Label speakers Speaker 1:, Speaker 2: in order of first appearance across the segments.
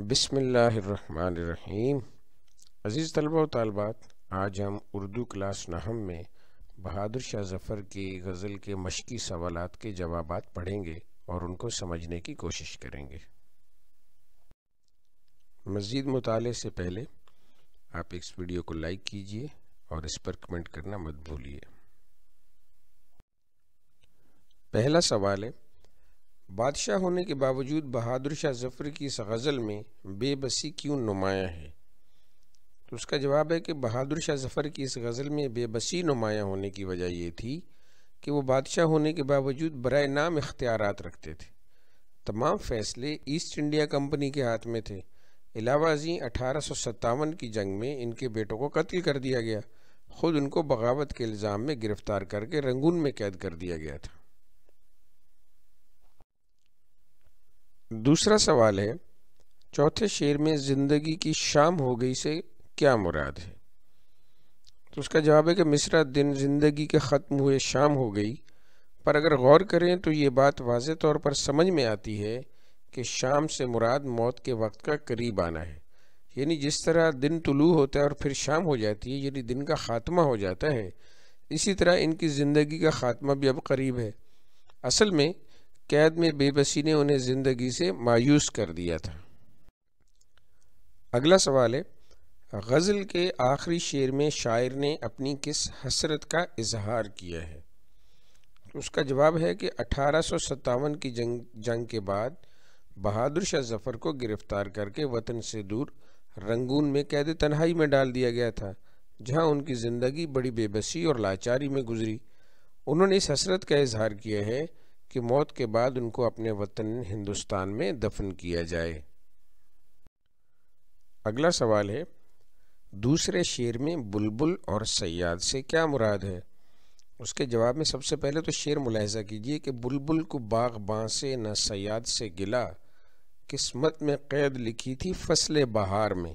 Speaker 1: بسم اللہ الرحمن الرحیم۔ عزیز طلبہ و طالبات، آج ہم اردو کلاس نحم میں بہادر شاہ ظفر کی غزل کے مشقی سوالات کے جوابات پڑھیں گے اور ان کو سمجھنے کی کوشش کریں گے۔ مزید مطالعے سے پہلے آپ اس ویڈیو کو لائک کیجئے اور اس پر کمنٹ کرنا مت بھولیے۔ پہلا سوال ہے، بادشاہ ہونے کے باوجود بہادر شاہ ظفر کی اس غزل میں بے بسی کیوں نمایاں ہے؟ تو اس کا جواب ہے کہ بہادر شاہ ظفر کی اس غزل میں بے بسی نمایاں ہونے کی وجہ یہ تھی کہ وہ بادشاہ ہونے کے باوجود برائے نام اختیارات رکھتے تھے۔ تمام فیصلے ایسٹ انڈیا کمپنی کے ہاتھ میں تھے۔ علاوہ ازیں 1857 کی جنگ میں ان کے بیٹوں کو قتل کر دیا گیا۔ خود ان کو بغاوت کے الزام میں گرفتار کر کے رنگون میں قید کر دیا گیا تھا۔ دوسرا سوال ہے، چوتھے شعر میں زندگی کی شام ہو گئی سے کیا مراد ہے؟ تو اس کا جواب ہے کہ مصرع دن زندگی کے ختم ہوئے شام ہو گئی، پر اگر غور کریں تو یہ بات واضح طور پر سمجھ میں آتی ہے کہ شام سے مراد موت کے وقت کا قریب آنا ہے۔ یعنی جس طرح دن طلوع ہوتا ہے اور پھر شام ہو جاتی ہے، یعنی دن کا خاتمہ ہو جاتا ہے، اسی طرح ان کی زندگی کا خاتمہ بھی اب قریب ہے۔ اصل میں قید میں بے بسی نے انہیں زندگی سے مایوس کر دیا تھا۔ اگلا سوال ہے، غزل کے آخری شعر میں شاعر نے اپنی کس حسرت کا اظہار کیا ہے؟ اس کا جواب ہے کہ 1857 کی جنگ کے بعد بہادر شاہ ظفر کو گرفتار کر کے وطن سے دور رنگون میں قید تنہائی میں ڈال دیا گیا تھا، جہاں ان کی زندگی بڑی بے بسی اور لاچاری میں گزری۔ انہوں نے اس حسرت کا اظہار کیا ہے کہ موت کے بعد ان کو اپنے وطن ہندوستان میں دفن کیا جائے۔ اگلا سوال ہے، دوسرے شعر میں بلبل اور صیاد سے کیا مراد ہے؟ اس کے جواب میں سب سے پہلے تو شعر ملاحظہ کیجئے کہ بلبل کو باغباں سے نہ صیاد سے گلا، قسمت میں قید لکھی تھی فصل بہار میں۔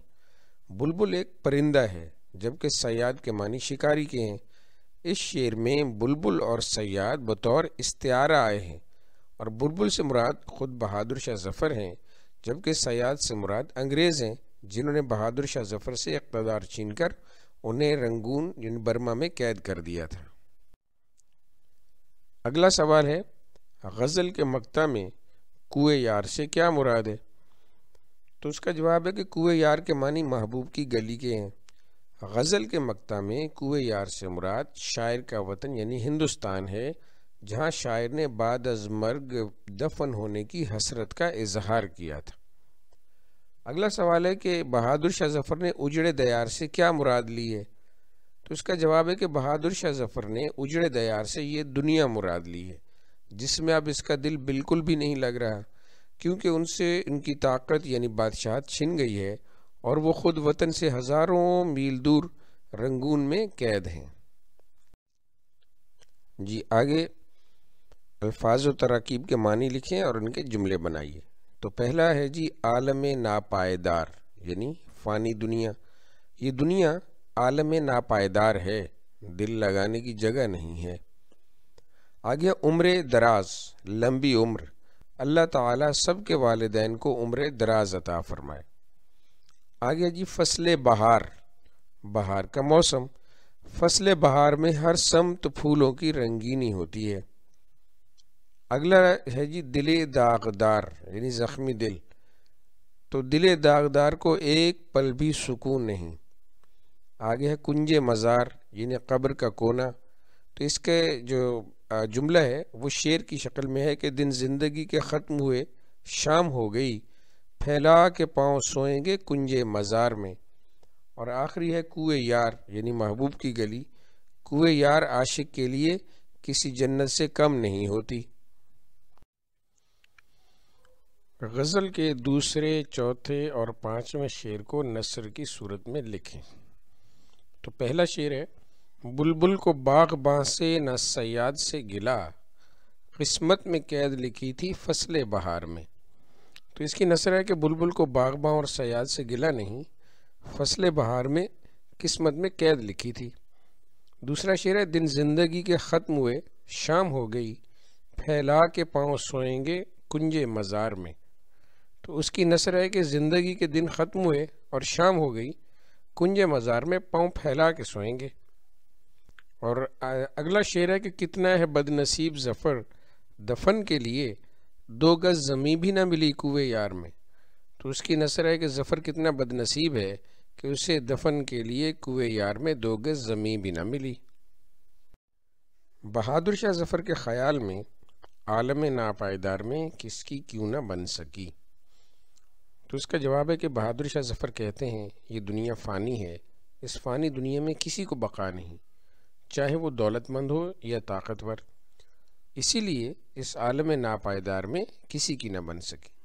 Speaker 1: بلبل ایک پرندہ ہے جبکہ صیاد کے معنی شکاری کے ہیں۔ اس شعر میں بلبل اور صیاد بطور استعارہ آئے ہیں، اور بلبل سے مراد خود بہادر شاہ ظفر ہیں، جبکہ صیاد سے مراد انگریز ہیں جنہوں نے بہادر شاہ ظفر سے اقتدار چھین کر انہیں رنگون یعنی برما میں قید کر دیا تھا۔ اگلا سوال ہے، غزل کے مقطع میں کوئے یار سے کیا مراد ہے؟ تو اس کا جواب ہے کہ کوئے یار کے معنی محبوب کی گلی کے ہیں۔ غزل کے مقطع میں کوئے یار سے مراد شاعر کا وطن یعنی ہندوستان ہے، جہاں شاعر نے بعد از مرگ دفن ہونے کی حسرت کا اظہار کیا تھا۔ اگلا سوال ہے کہ بہادر شاہ ظفر نے اجڑے دیار سے کیا مراد لی ہے؟ تو اس کا جواب ہے کہ بہادر شاہ ظفر نے اجڑے دیار سے یہ دنیا مراد لی ہے، جس میں اب اس کا دل بالکل بھی نہیں لگ رہا، کیونکہ ان سے ان کی طاقت یعنی بادشاہت چھن گئی ہے اور وہ خود وطن سے ہزاروں میل دور رنگون میں قید ہیں۔ جی آگے الفاظ و تراکیب کے معنی لکھیں اور ان کے جملے بنائیے۔ تو پہلا ہے جی عالم ناپائیدار یعنی فانی دنیا۔ یہ دنیا عالم ناپائیدار ہے، دل لگانے کی جگہ نہیں ہے۔ آگے عمر دراز لمبی عمر، اللہ تعالیٰ سب کے والدین کو عمر دراز عطا فرمائے۔ آگے جی فصل بہار، بہار کا موسم، فصل بہار میں ہر سمت پھولوں کی رنگینی ہوتی ہے۔ اگلا ہے جی دل داغدار یعنی زخمی دل، تو دل داغدار کو ایک پل بھی سکون نہیں۔ آگے ہے کنج مزار یعنی قبر کا کونا، تو اس کے جو جملہ ہے وہ شعر کی شکل میں ہے کہ دن زندگی کے ختم ہوئے شام ہو گئی، پھیلا کے پاؤں سوئیں گے کنج مزار میں۔ اور آخری ہے کوئے یار یعنی محبوب کی گلی، کوئے یار عاشق کے لیے کسی جنت سے کم نہیں ہوتی۔ غزل کے دوسرے، چوتھے اور پانچویں شعر کو نثر کی صورت میں لکھیں۔ تو پہلا شعر ہے، بلبل کو باغباں سے نہ صیاد سے گلا، قسمت میں قید لکھی تھی فصل بہار میں۔ تو اس کی نثر ہے کہ بلبل کو باغباں اور صیاد سے گلا نہیں، فصل بہار میں قسمت میں قید لکھی تھی۔ دوسرا شعر ہے، دن زندگی کے ختم ہوئے شام ہو گئی، پھیلا کے پاؤں سوئیں گے کنج مزار میں۔ تو اس کی نثر ہے کہ زندگی کے دن ختم ہوئے اور شام ہو گئی، کنج مزار میں پاؤں پھیلا کے سوئیں گے۔ اور اگلا شعر ہے کہ کتنا ہے بد نصیب ظفر، دفن کے لیے 2 گز زمین بھی نہ ملی کوئے یار میں۔ تو اس کی نثر ہے کہ ظفر کتنا بد نصیب ہے کہ اسے دفن کے لیے کوئے یار میں 2 گز زمین بھی نہ ملی۔ بہادر شاہ ظفر کے خیال میں عالم ناپائیدار میں کس کی کیوں نہ بن سکی؟ تو اس کا جواب ہے کہ بہادر شاہ ظفر کہتے ہیں یہ دنیا فانی ہے، اس فانی دنیا میں کسی کو بقا نہیں، چاہے وہ دولت مند ہو یا طاقتور، اسی لیے اس عالم ناپائیدار میں کسی کی نہ بن سکی۔